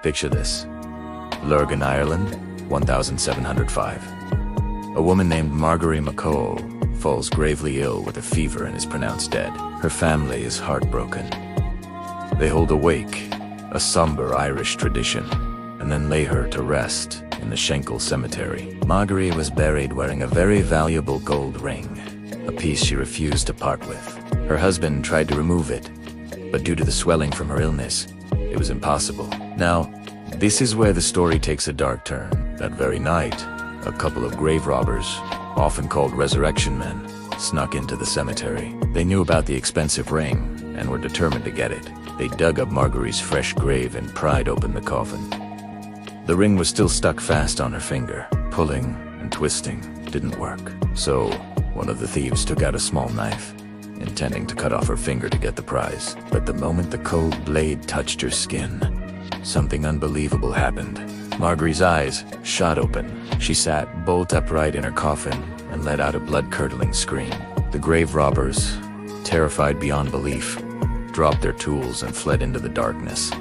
Picture this. Lurgan, Ireland, 1705. A woman named Margorie McCall falls gravely ill with a fever and is pronounced dead. Her family is heartbroken. They hold a wake, a somber Irish tradition, and then lay her to rest in the Schenkel Cemetery. Margorie was buried wearing a very valuable gold ring, a piece she refused to part with. Her husband tried to remove it, but due to the swelling from her illness, it was impossible. Now, this is where the story takes a dark turn. That very night, a couple of grave robbers, often called resurrection men, snuck into the cemetery. They knew about the expensive ring and were determined to get it. They dug up Margorie's fresh grave and pried open the coffin. The ring was still stuck fast on her finger. Pulling and twisting didn't work. So, one of the thieves took out a small knife, intending to cut off her finger to get the prize. But the moment the cold blade touched her skin, something unbelievable happened. Margorie's eyes shot open. She sat bolt upright in her coffin and let out a blood-curdling scream. The grave robbers, terrified beyond belief, dropped their tools and fled into the darkness,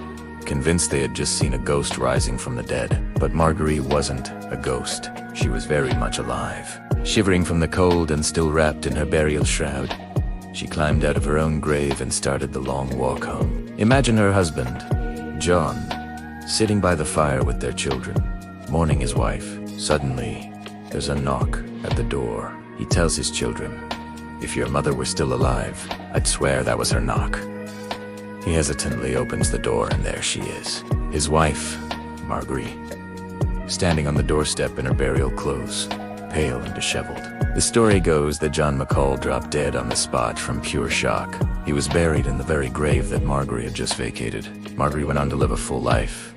convinced they had just seen a ghost rising from the dead. But Margorie wasn't a ghost. She was very much alive. Shivering from the cold and still wrapped in her burial shroud, she climbed out of her own grave and started the long walk home. Imagine her husband, John, sitting by the fire with their children, mourning his wife. Suddenly, there's a knock at the door. He tells his children, "If your mother were still alive, I'd swear that was her knock." He hesitantly opens the door, and there she is, his wife, Margorie, standing on the doorstep in her burial clothes, pale and disheveled. The story goes that John McCall dropped dead on the spot from pure shock. He was buried in the very grave that Margorie had just vacated. Margorie went on to live a full life,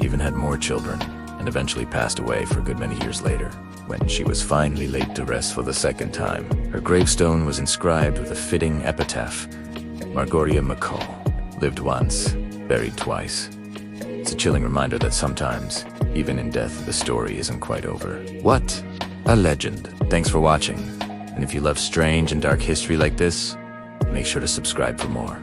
even had more children, and eventually passed away for a good many years later. When she was finally laid to rest for the second time, her gravestone was inscribed with a fitting epitaph: Margorie McCall, lived once, buried twice. It's a chilling reminder that sometimes, even in death, the story isn't quite over. What a legend. Thanks for watching. And if you love strange and dark history like this, make sure to subscribe for more.